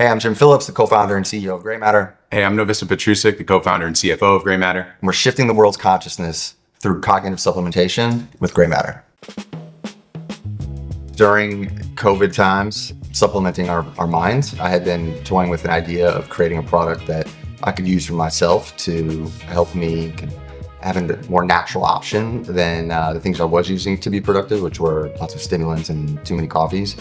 Hey, I'm Jim Phillips, the co-founder and CEO of Graymatter. Hey, I'm Novi Petrusik, the co-founder and CFO of Graymatter. And we're shifting the world's consciousness through cognitive supplementation with Graymatter. During COVID times, supplementing our minds, I had been toying with an idea of creating a product that I could use for myself to help me having a more natural option than the things I was using to be productive, which were lots of stimulants and too many coffees.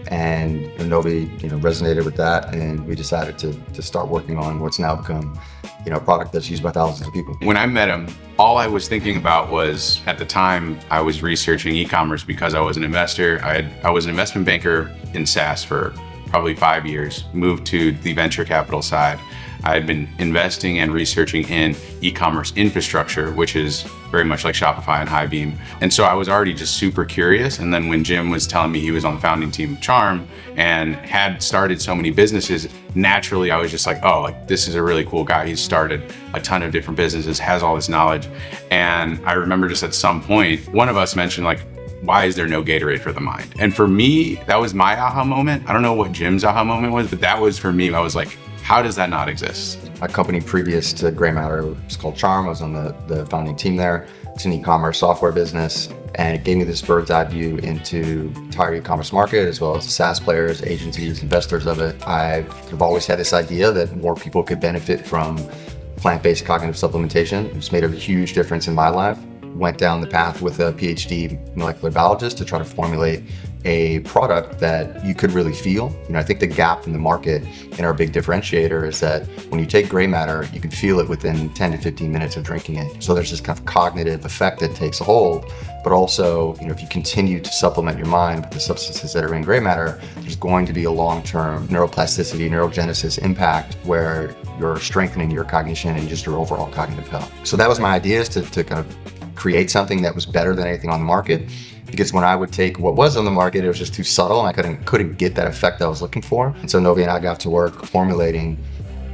And Novi, resonated with that, and we decided to start working on what's now become, a product that's used by thousands of people. When I met him, all I was thinking about was, at the time, I was researching e-commerce because I was an investor. I was an investment banker in SaaS for probably 5 years, moved to the venture capital side. I had been investing and researching in e-commerce infrastructure, which is very much like Shopify and Highbeam. And so I was already just super curious. And then when Jim was telling me he was on the founding team of Charm and had started so many businesses, naturally I was just like, oh, this is a really cool guy. He's started a ton of different businesses, has all this knowledge. And I remember just at some point, one of us mentioned why is there no Gatorade for the mind? And for me, that was my aha moment. I don't know what Jim's aha moment was, but that was for me. I was like, how does that not exist? A company previous to Graymatter was called Charm. I was on the founding team there. It's an e-commerce software business, and it gave me this bird's eye view into the entire e-commerce market, as well as the SaaS players, agencies, investors of it. I've always had this idea that more people could benefit from plant-based cognitive supplementation. It's made a huge difference in my life. Went down the path with a PhD molecular biologist to try to formulate a product that you could really feel. I think the gap in the market and our big differentiator is that when you take Graymatter, you can feel it within 10 to 15 minutes of drinking it. So there's this kind of cognitive effect that takes a hold, but also, if you continue to supplement your mind with the substances that are in Graymatter, there's going to be a long-term neuroplasticity, neurogenesis impact where you're strengthening your cognition and just your overall cognitive health. So that was my idea, is to kind of create something that was better than anything on the market. Because when I would take what was on the market, it was just too subtle, and I couldn't get that effect I was looking for. And so Novi and I got to work formulating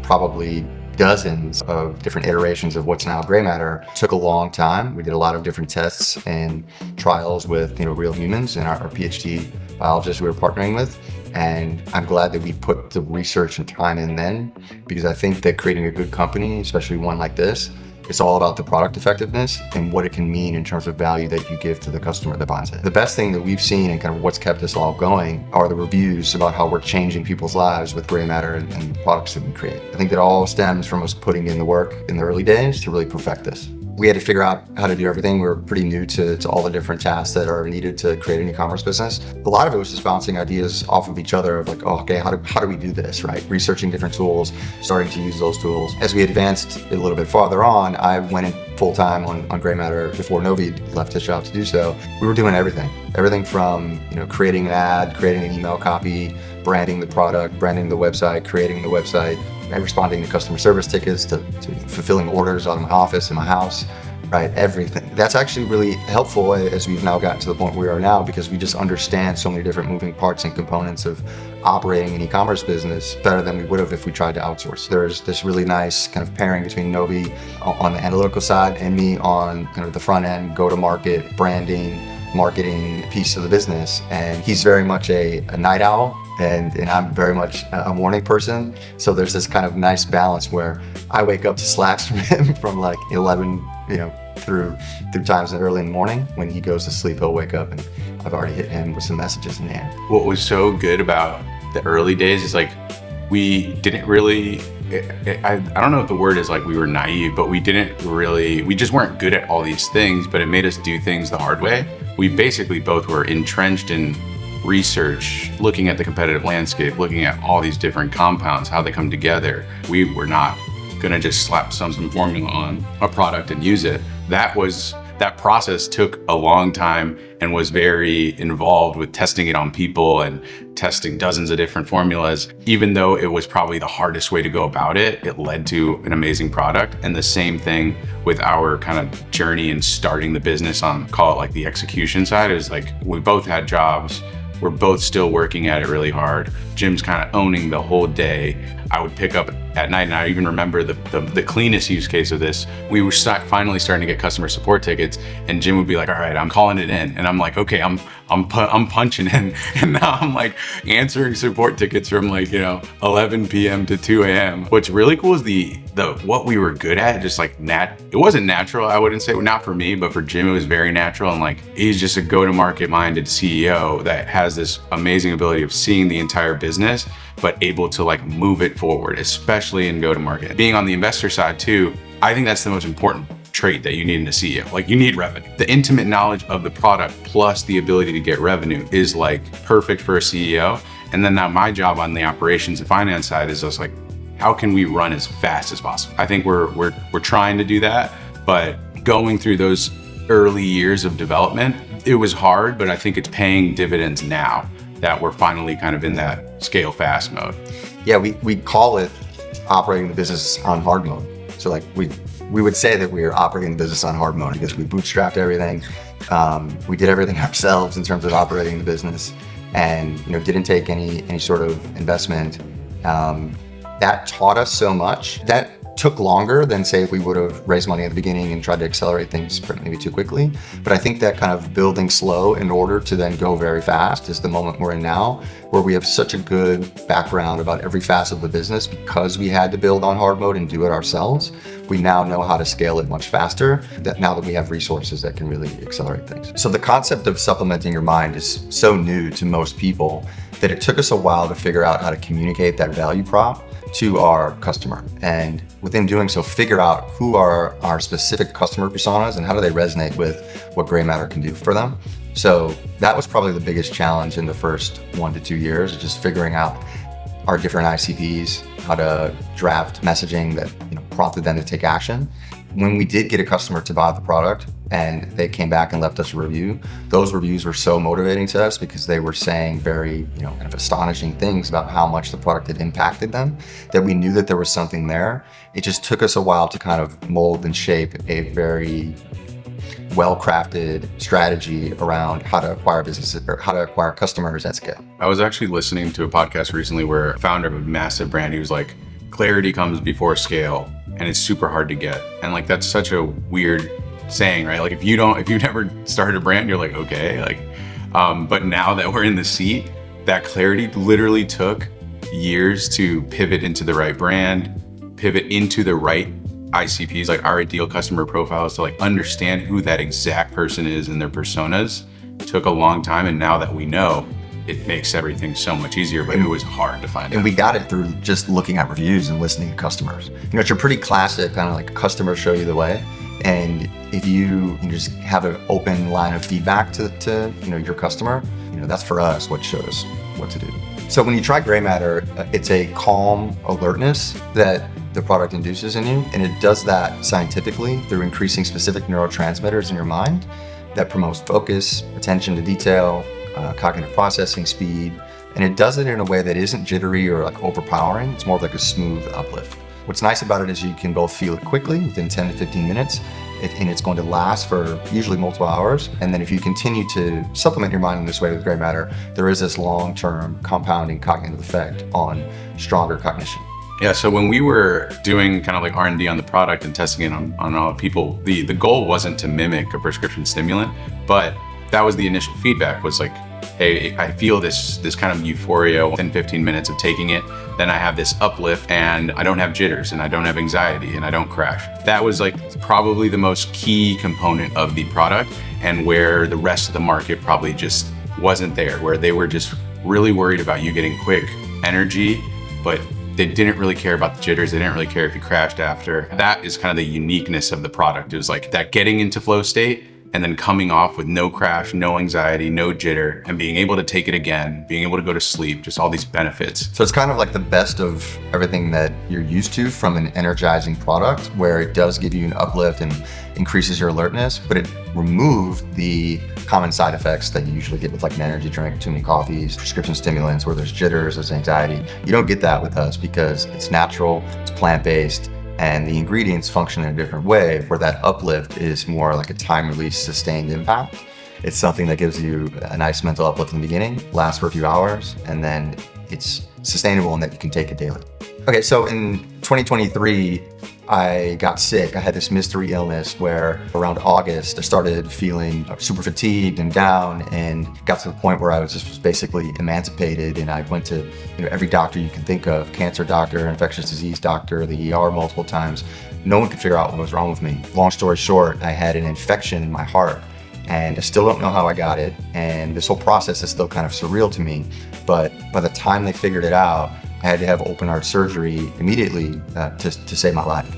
probably dozens of different iterations of what's now Graymatter. It took a long time. We did a lot of different tests and trials with real humans and our PhD biologists we were partnering with. And I'm glad that we put the research and time in then, because I think that creating a good company, especially one like this, it's all about the product effectiveness and what it can mean in terms of value that you give to the customer that buys it. The best thing that we've seen and kind of what's kept us all going are the reviews about how we're changing people's lives with Graymatter and the products that we create. I think that all stems from us putting in the work in the early days to really perfect this. We had to figure out how to do everything. We were pretty new to all the different tasks that are needed to create an e-commerce business. A lot of it was just bouncing ideas off of each other of how do we do this, right? Researching different tools, starting to use those tools. As we advanced a little bit farther on, I went in full-time on Graymatter before Novi left his job to do so. We were doing everything. Everything from creating an ad, creating an email copy, branding the product, branding the website, creating the website, responding to customer service tickets, to fulfilling orders out of my office in my house, right? Everything. That's actually really helpful as we've now gotten to the point where we are now, because we just understand so many different moving parts and components of operating an e-commerce business better than we would have if we tried to outsource. There's this really nice kind of pairing between Novi on the analytical side and me on kind of the front end, go-to-market, branding, marketing piece of the business. And he's very much a night owl, and I'm very much a morning person. So there's this kind of nice balance where I wake up to Slacks from him from 11, through times early in the morning. When he goes to sleep, he'll wake up and I've already hit him with some messages in the air. What was so good about the early days is we didn't really, I don't know if the word is we were naive, but we just weren't good at all these things, but it made us do things the hard way. We basically both were entrenched in research, looking at the competitive landscape, looking at all these different compounds, how they come together. We were not gonna just slap some formula on a product and use it. That process took a long time and was very involved with testing it on people and testing dozens of different formulas. Even though it was probably the hardest way to go about it, it led to an amazing product. And the same thing with our kind of journey in starting the business on, call it the execution side, is we both had jobs. We're both still working at it really hard. Jim's kind of owning the whole day. I would pick up at night. And I even remember the cleanest use case of this. We were finally starting to get customer support tickets, and Jim would be like, all right, I'm calling it in. And I'm like, okay, I'm punching in. And now I'm like answering support tickets from 11 p.m. to 2 a.m. What's really cool is the what we were good at, just like it wasn't natural. I wouldn't say, not for me, but for Jim, it was very natural. And he's just a go-to-market minded CEO that has this amazing ability of seeing the entire business, but able to move it forward, especially in go-to-market. Being on the investor side too, I think that's the most important trait that you need in a CEO. You need revenue. The intimate knowledge of the product plus the ability to get revenue is perfect for a CEO. And then now my job on the operations and finance side is just how can we run as fast as possible? I think we're trying to do that, but going through those early years of development, it was hard, but I think it's paying dividends now that we're finally kind of in that scale fast mode. Yeah, we call it operating the business on hard mode. So we would say that we are operating the business on hard mode because we bootstrapped everything. We did everything ourselves in terms of operating the business, and didn't take any sort of investment. That taught us so much. That took longer than, say, if we would have raised money at the beginning and tried to accelerate things maybe too quickly. But I think that kind of building slow in order to then go very fast is the moment we're in now, where we have such a good background about every facet of the business because we had to build on hard mode and do it ourselves. We now know how to scale it much faster now that we have resources that can really accelerate things. So the concept of supplementing your mind is so new to most people that it took us a while to figure out how to communicate that value prop to our customer. And within doing so, figure out who are our specific customer personas and how do they resonate with what Graymatter can do for them. So that was probably the biggest challenge in the first 1 to 2 years, just figuring out our different ICPs, how to draft messaging that prompted them to take action. When we did get a customer to buy the product and they came back and left us a review, those reviews were so motivating to us because they were saying very, kind of astonishing things about how much the product had impacted them, that we knew that there was something there. It just took us a while to kind of mold and shape a very well-crafted strategy around how to acquire businesses or how to acquire customers at scale. I was actually listening to a podcast recently where a founder of a massive brand, he was like, clarity comes before scale, and it's super hard to get. And that's such a weird saying, right? If you've never started a brand, you're like, okay, but now that we're in the seat, that clarity literally took years to pivot into the right brand, pivot into the right ICPs, our ideal customer profiles, to understand who that exact person is and their personas. It took a long time, and now that we know, it makes everything so much easier, but it was hard to find out. And we got it through just looking at reviews and listening to customers. It's your pretty classic kind of customers show you the way. And if you just have an open line of feedback to your customer, that's for us what showed us what to do. So when you try Graymatter, it's a calm alertness that the product induces in you, and it does that scientifically through increasing specific neurotransmitters in your mind that promotes focus, attention to detail, cognitive processing speed, and it does it in a way that isn't jittery or overpowering. It's more of a smooth uplift. What's nice about it is you can both feel it quickly within 10 to 15 minutes, and it's going to last for usually multiple hours. And then if you continue to supplement your mind in this way with Graymatter, there is this long-term compounding cognitive effect on stronger cognition. Yeah, so when we were doing kind of R&D on the product and testing it on all people, the goal wasn't to mimic a prescription stimulant, but that was the initial feedback, was hey, I feel this kind of euphoria within 15 minutes of taking it. Then I have this uplift and I don't have jitters and I don't have anxiety and I don't crash. That was probably the most key component of the product, and where the rest of the market probably just wasn't there, where they were just really worried about you getting quick energy, but they didn't really care about the jitters. They didn't really care if you crashed after. That is kind of the uniqueness of the product. It was that getting into flow state and then coming off with no crash, no anxiety, no jitter, and being able to take it again, being able to go to sleep, just all these benefits. So it's kind of the best of everything that you're used to from an energizing product, where it does give you an uplift and increases your alertness, but it removed the common side effects that you usually get with an energy drink, too many coffees, prescription stimulants, where there's jitters, there's anxiety. You don't get that with us because it's natural, it's plant-based, and the ingredients function in a different way, where that uplift is more like a time-release sustained impact. It's something that gives you a nice mental uplift in the beginning, lasts for a few hours, and then it's sustainable in that you can take it daily. Okay, so in 2023, I got sick. I had this mystery illness where around August, I started feeling super fatigued and down, and got to the point where I was just basically emancipated. And I went to every doctor you can think of, cancer doctor, infectious disease doctor, the ER multiple times. No one could figure out what was wrong with me. Long story short, I had an infection in my heart, and I still don't know how I got it. And this whole process is still kind of surreal to me. But by the time they figured it out, I had to have open heart surgery immediately to save my life.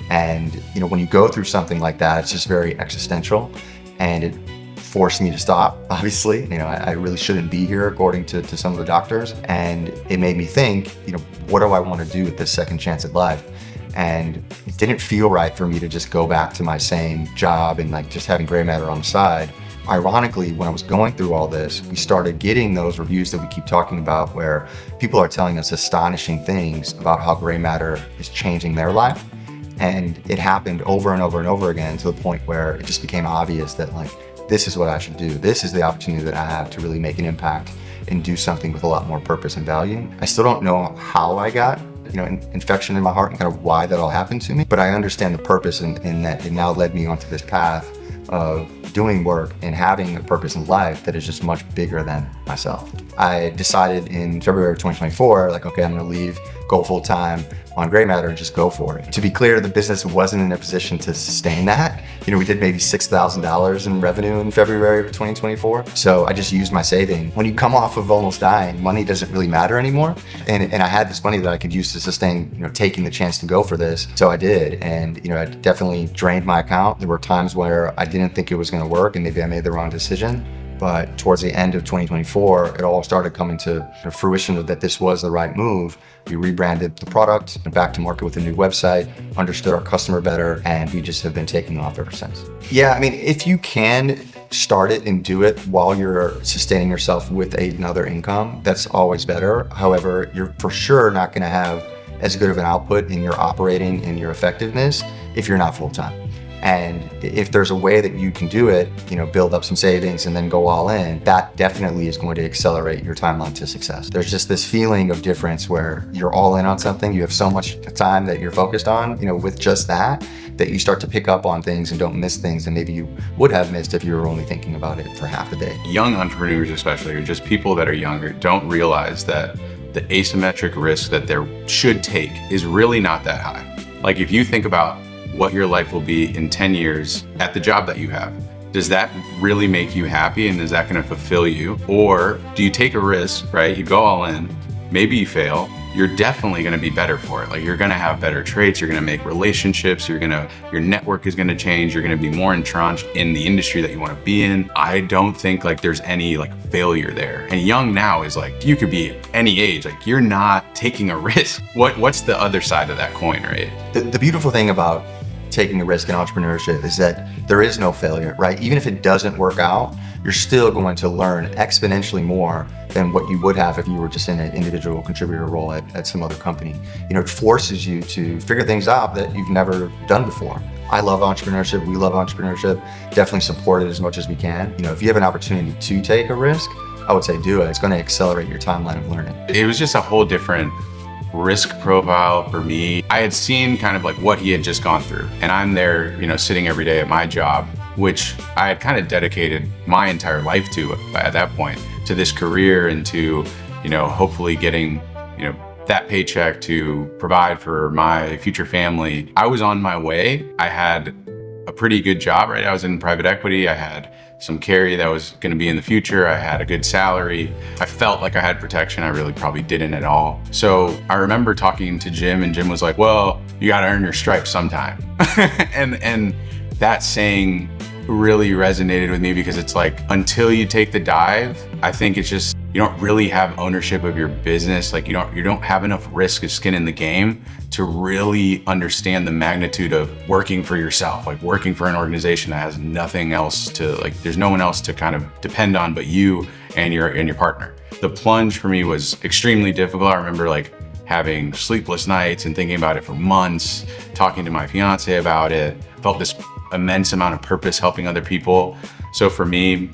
And when you go through something like that, it's just very existential, and it forced me to stop. Obviously, I really shouldn't be here according to some of the doctors, and it made me think, what do I want to do with this second chance at life? And it didn't feel right for me to just go back to my same job and just having Graymatter on the side. Ironically, when I was going through all this, we started getting those reviews that we keep talking about, where people are telling us astonishing things about how Graymatter is changing their life. And it happened over and over and over again, to the point where it just became obvious that this is what I should do. This is the opportunity that I have to really make an impact and do something with a lot more purpose and value. I still don't know how I got an infection in my heart and kind of why that all happened to me, but I understand the purpose, in that it now led me onto this path of doing work and having a purpose in life that is just much bigger than myself. I decided in February of 2024, okay, I'm gonna leave, go full time on Graymatter and just go for it. To be clear, the business wasn't in a position to sustain that. We did maybe $6,000 in revenue in February of 2024. So I just used my saving. When you come off of almost dying, money doesn't really matter anymore. And I had this money that I could use to sustain, taking the chance to go for this. So I did. And, I definitely drained my account. There were times where I didn't think it was gonna work, and maybe I made the wrong decision. But towards the end of 2024, it all started coming to fruition that this was the right move. We rebranded the product, went back to market with a new website, understood our customer better, and we just have been taking off ever since. Yeah, if you can start it and do it while you're sustaining yourself with another income, that's always better. However, you're for sure not gonna have as good of an output in your operating and your effectiveness if you're not full-time. And if there's a way that you can do it, build up some savings and then go all in, that definitely is going to accelerate your timeline to success. There's just this feeling of difference where you're all in on something, you have so much time that you're focused on, with just that you start to pick up on things and don't miss things that maybe you would have missed if you were only thinking about it for half a day. Young entrepreneurs especially, or just people that are younger, don't realize that the asymmetric risk that they should take is really not that high. If you think about what your life will be in 10 years at the job that you have, does that really make you happy, and is that going to fulfill you? Or do you take a risk, right? You go all in, maybe you fail, you're definitely going to be better for it. You're going to have better traits, you're going to make relationships, your network is going to change, you're going to be more entrenched in the industry that you want to be in. I don't think there's any failure there. And young now is you could be any age, you're not taking a risk. What's the other side of that coin, right? The beautiful thing about taking a risk in entrepreneurship is that there is no failure, right? Even if it doesn't work out, you're still going to learn exponentially more than what you would have if you were just in an individual contributor role at some other company. It forces you to figure things out that you've never done before. I love entrepreneurship, we love entrepreneurship, definitely support it as much as we can. If you have an opportunity to take a risk, I would say do it. It's going to accelerate your timeline of learning. It was just a whole different risk profile for me. I had seen kind of what he had just gone through, and I'm there, sitting every day at my job, which I had kind of dedicated my entire life to at that point, to this career and to, hopefully getting, that paycheck to provide for my future family. I was on my way. I had a pretty good job, right? I was in private equity. I had some carry that was going to be in the future. I had a good salary. I felt like I had protection. I really probably didn't at all. So I remember talking to Jim, and Jim was like, well, you got to earn your stripes sometime. and that saying really resonated with me, because it's until you take the dive, I think it's just, you don't really have ownership of your business. You don't have enough risk of skin in the game to really understand the magnitude of working for yourself, working for an organization that has nothing else to, there's no one else to kind of depend on but you and your partner. The plunge for me was extremely difficult. I remember having sleepless nights and thinking about it for months, talking to my fiance about it. Felt this immense amount of purpose helping other people. So for me,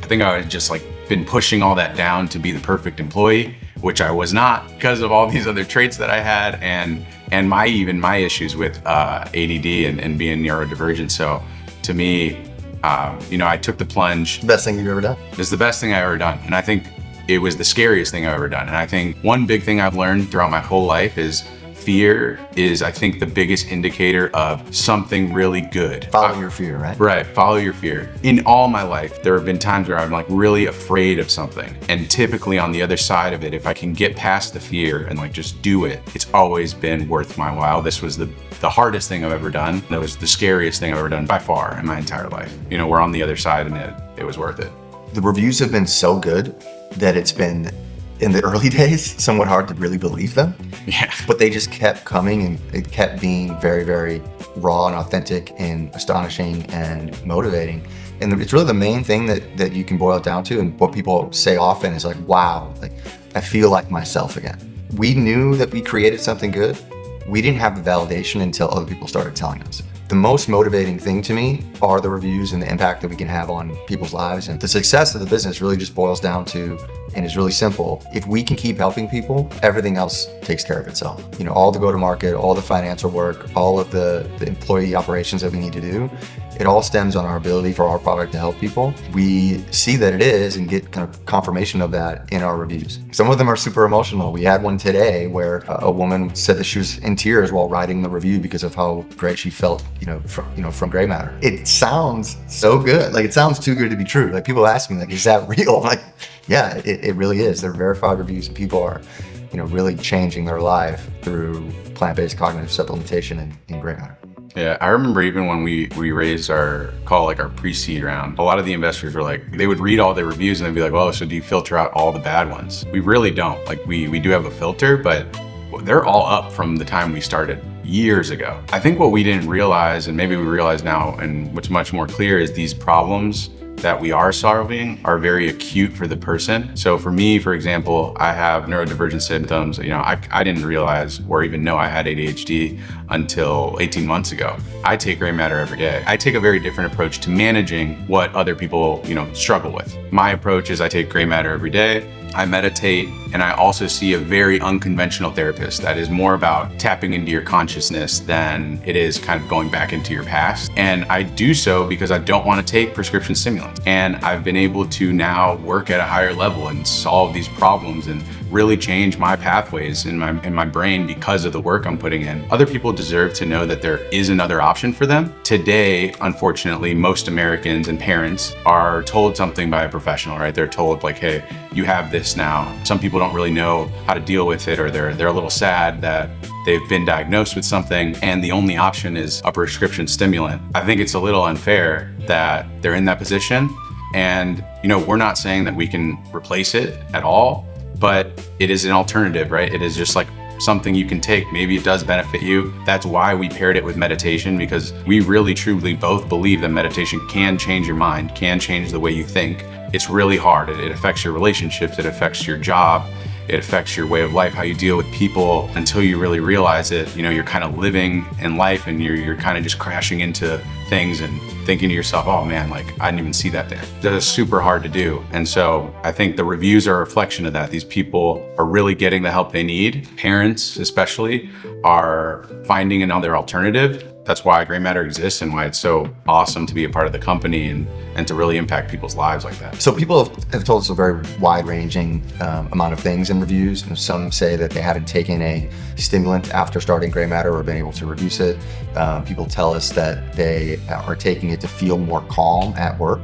I think I was just been pushing all that down to be the perfect employee, which I was not because of all these other traits that I had and my issues with ADD and being neurodivergent. So to me, I took the plunge. Best thing you've ever done. It's the best thing I've ever done. And I think it was the scariest thing I've ever done. And I think one big thing I've learned throughout my whole life is fear is, I think, the biggest indicator of something really good. Follow your fear, right? Right, follow your fear. In all my life, there have been times where I'm like really afraid of something. And typically on the other side of it, if I can get past the fear and like just do it, it's always been worth my while. This was the hardest thing I've ever done. It was the scariest thing I've ever done by far in my entire life. We're on the other side and it was worth it. The reviews have been so good that it's been, in the early days, somewhat hard to really believe them. Yeah. But they just kept coming and it kept being very, very raw and authentic and astonishing and motivating. And it's really the main thing that you can boil it down to. And what people say often is like, wow, like I feel like myself again. We knew that we created something good. We didn't have the validation until other people started telling us. The most motivating thing to me are the reviews and the impact that we can have on people's lives. And the success of the business really just boils down to, and is really simple, if we can keep helping people, everything else takes care of itself. All the go-to-market, all the financial work, all of the employee operations that we need to do, it all stems on our ability for our product to help people. We see that it is and get kind of confirmation of that in our reviews. Some of them are super emotional. We had one today where a woman said that she was in tears while writing the review because of how great she felt, from Graymatter. It sounds so good. Like, it sounds too good to be true. Like, people ask me, like, is that real? I'm like, yeah, it really is. They're verified reviews and people are, really changing their life through plant-based cognitive supplementation in Graymatter. Yeah, I remember even when we raised our pre-seed round, a lot of the investors were like, they would read all the reviews and they'd be like, well, so do you filter out all the bad ones? We really don't. Like, we do have a filter, but they're all up from the time we started years ago. I think what we didn't realize, and maybe we realize now, and what's much more clear, is these problems that we are solving are very acute for the person. So for me, for example, I have neurodivergent symptoms. I didn't realize or even know I had ADHD until 18 months ago. I take Graymatter every day. I take a very different approach to managing what other people, struggle with. My approach is I take Graymatter every day. I meditate, and I also see a very unconventional therapist that is more about tapping into your consciousness than it is kind of going back into your past. And I do so because I don't want to take prescription stimulants. And I've been able to now work at a higher level and solve these problems and really change my pathways in my brain because of the work I'm putting in. Other people deserve to know that there is another option for them. Today, unfortunately, most Americans and parents are told something by a professional, right? They're told like, hey, you have this now. Some people don't really know how to deal with it, or they're a little sad that they've been diagnosed with something and the only option is a prescription stimulant. I think it's a little unfair that they're in that position. And, we're not saying that we can replace it at all, but it is an alternative, right? It is just like something you can take. Maybe it does benefit you. That's why we paired it with meditation, because we really truly both believe that meditation can change your mind, can change the way you think. It's really hard. It affects your relationships. It affects your job. It affects your way of life, how you deal with people. Until you really realize it, you're kind of living in life and you're kind of just crashing into things and thinking to yourself, oh man, like I didn't even see that there. That is super hard to do. And so I think the reviews are a reflection of that. These people are really getting the help they need. Parents especially are finding another alternative. That's why Graymatter exists and why it's so awesome to be a part of the company and to really impact people's lives like that. So people have told us a very wide-ranging amount of things in reviews. And some say that they haven't taken a stimulant after starting Graymatter or been able to reduce it. People tell us that they are taking it to feel more calm at work,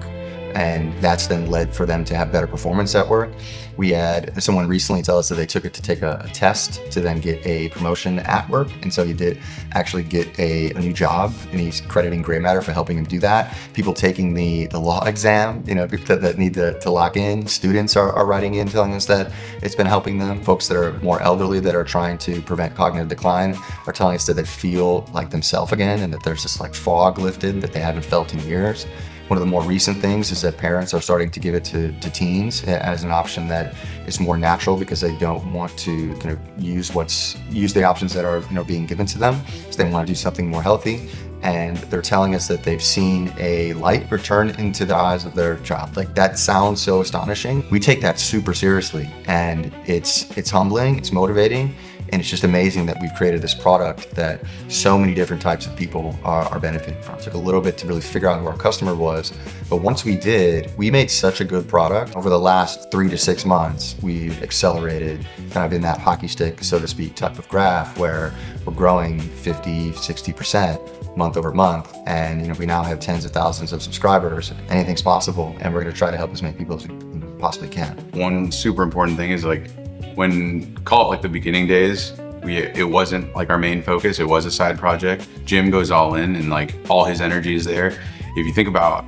and that's then led for them to have better performance at work. We had someone recently tell us that they took it to take a test to then get a promotion at work. And so he did actually get a new job, and he's crediting Graymatter for helping him do that. People taking the law exam, that need to lock in. Students are writing in telling us that it's been helping them. Folks that are more elderly that are trying to prevent cognitive decline are telling us that they feel like themselves again, and that there's this like fog lifted that they haven't felt in years. One of the more recent things is that parents are starting to give it to teens as an option that is more natural because they don't want to kind of use the options that are being given to them. So they want to do something more healthy. And they're telling us that they've seen a light return into the eyes of their child. Like, that sounds so astonishing. We take that super seriously, and it's humbling, it's motivating, and it's just amazing that we've created this product that so many different types of people are benefiting from. It took a little bit to really figure out who our customer was, but once we did, we made such a good product. Over the last 3 to 6 months, we've accelerated kind of in that hockey stick, so to speak, type of graph where we're growing 50, 60% month over month, and we now have tens of thousands of subscribers. Anything's possible, and we're going to try to help as many people as we possibly can. One super important thing is like, when call it like the beginning days, it wasn't like our main focus. It was a side project. Jim goes all in, and like all his energy is there. If you think about,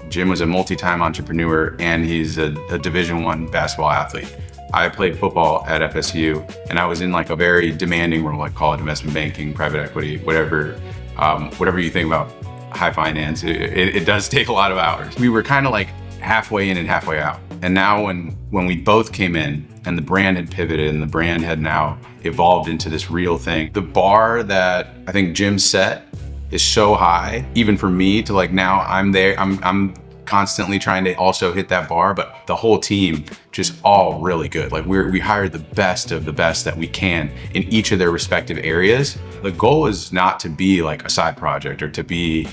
Jim was a multi-time entrepreneur, and he's a Division I basketball athlete. I played football at FSU, and I was in like a very demanding role, like call it investment banking, private equity, whatever you think about high finance. It does take a lot of hours. We were kind of like halfway in and halfway out. And now when we both came in and the brand had pivoted and the brand had now evolved into this real thing, the bar that I think Jim set is so high, even for me to like, now I'm there, I'm constantly trying to also hit that bar, but the whole team just all really good. Like we hired the best of the best that we can in each of their respective areas. The goal is not to be like a side project or to be,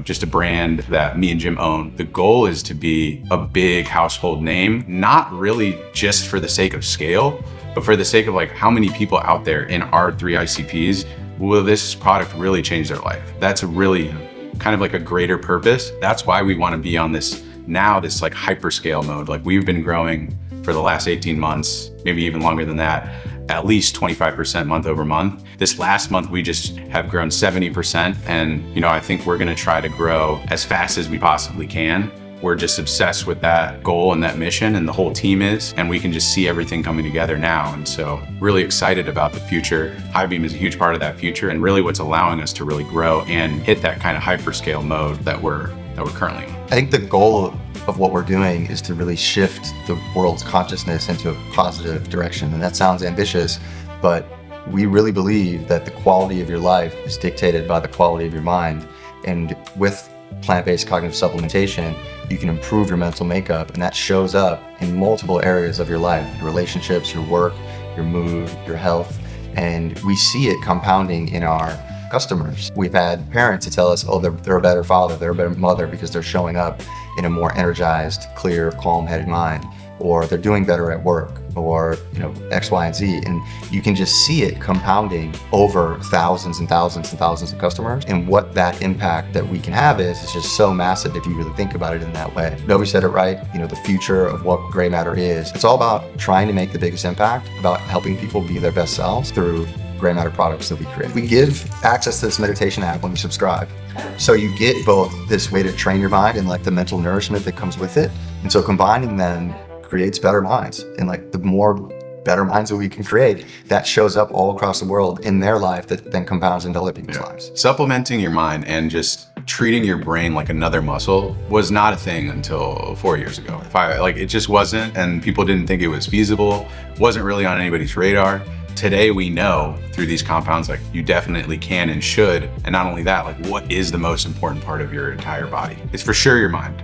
just a brand that me and Jim own. The goal is to be a big household name, not really just for the sake of scale, but for the sake of like how many people out there in our 3 ICPs will this product really change their life. That's a really kind of like a greater purpose. That's why we want to be on this like hyperscale mode. Like we've been growing for the last 18 months, maybe even longer than that, at least 25% month over month. This last month, we just have grown 70%. And, I think we're going to try to grow as fast as we possibly can. We're just obsessed with that goal and that mission, and the whole team is, and we can just see everything coming together now. And so really excited about the future. Highbeam is a huge part of that future, and really what's allowing us to really grow and hit that kind of hyperscale mode that we're currently in. I think the goal of what we're doing is to really shift the world's consciousness into a positive direction. And that sounds ambitious, but we really believe that the quality of your life is dictated by the quality of your mind. And with plant-based cognitive supplementation, you can improve your mental makeup, and that shows up in multiple areas of your life, your relationships, your work, your mood, your health, and we see it compounding in our customers. We've had parents to tell us, oh, they're a better father, they're a better mother because they're showing up in a more energized, clear, calm-headed mind, or they're doing better at work, or X, Y, and Z. And you can just see it compounding over thousands and thousands and thousands of customers. And what that impact that we can have is just so massive if you really think about it in that way. Novi said it right, the future of what Graymatter is. It's all about trying to make the biggest impact, about helping people be their best selves through Graymatter products that we create. We give access to this meditation app when you subscribe. So you get both this way to train your mind and like the mental nourishment that comes with it. And so combining them creates better minds. And like the more better minds that we can create, that shows up all across the world in their life that then compounds into other people's lives. Supplementing your mind and just treating your brain like another muscle was not a thing until 4 years ago. It just wasn't, and people didn't think it was feasible, wasn't really on anybody's radar. Today we know through these compounds, like you definitely can and should. And not only that, like what is the most important part of your entire body? It's for sure your mind.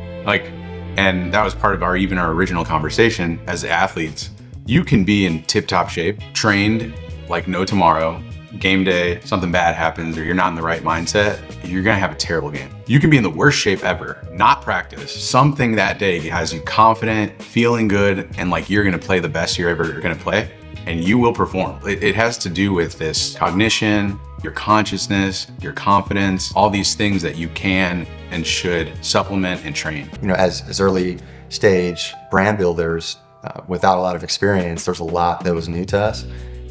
And that was part of our original conversation as athletes. You can be in tip-top shape, trained like no tomorrow, game day, something bad happens or you're not in the right mindset, you're gonna have a terrible game. You can be in the worst shape ever, not practice. Something that day has you confident, feeling good, and like you're gonna play the best you're ever gonna play, and you will perform. It has to do with this cognition, your consciousness, your confidence, all these things that you can and should supplement and train. As early stage brand builders, without a lot of experience, there's a lot that was new to us.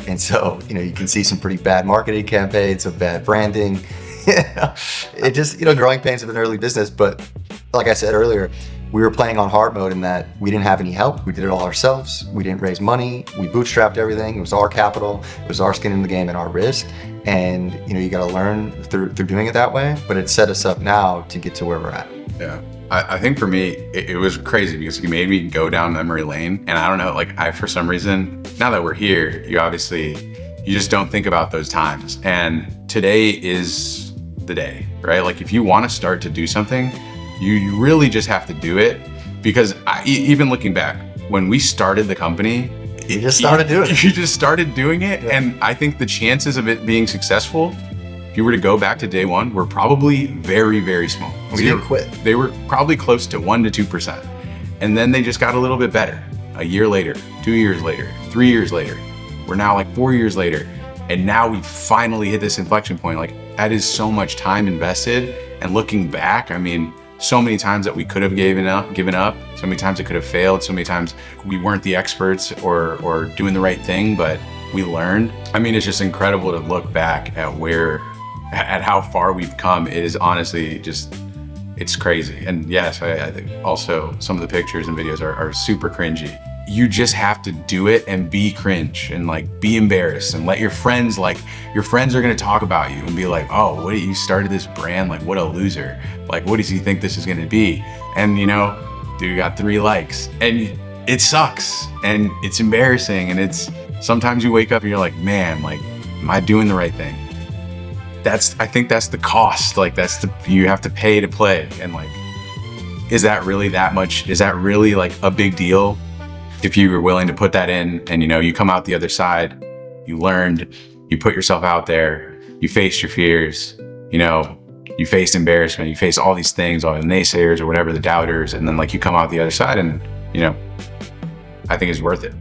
And so, you can see some pretty bad marketing campaigns, some bad branding. It just, growing pains of an early business. But like I said earlier, we were playing on hard mode in that we didn't have any help. We did it all ourselves. We didn't raise money. We bootstrapped everything. It was our capital. It was our skin in the game and our risk. And you got to learn through doing it that way. But it set us up now to get to where we're at. Yeah. I think for me, it was crazy because he made me go down memory lane. And I don't know, like for some reason, now that we're here, you just don't think about those times. And today is the day, right? Like if you want to start to do something, you really just have to do it. Because even looking back, when we started the company, You just started doing it. You just started doing it. Yeah. And I think the chances of it being successful, if you were to go back to day one, were probably very, very small. We didn't quit. They were probably close to 1% to 2%. And then they just got a little bit better. A year later, 2 years later, 3 years later. We're now like 4 years later. And now we finally hit this inflection point. Like that is so much time invested. And looking back, I mean, so many times that we could have given up, so many times it could have failed, so many times we weren't the experts or doing the right thing, but we learned. I mean, it's just incredible to look back at how far we've come. It is honestly just, it's crazy. And yes, I think also some of the pictures and videos are super cringy. You just have to do it and be cringe and like be embarrassed and let your friends are gonna talk about you and be like, oh, what, you started this brand? Like, what a loser. Like, what does he think this is gonna be? And dude got 3 likes and it sucks and it's embarrassing. And it's, sometimes you wake up and you're like, man, like, am I doing the right thing? I think that's the cost. Like you have to pay to play. And like, is that really that much? Is that really like a big deal? If you were willing to put that in and you come out the other side, you learned, you put yourself out there, you faced your fears, you faced embarrassment, you faced all these things, all the naysayers or whatever, the doubters, and then like you come out the other side and I think it's worth it.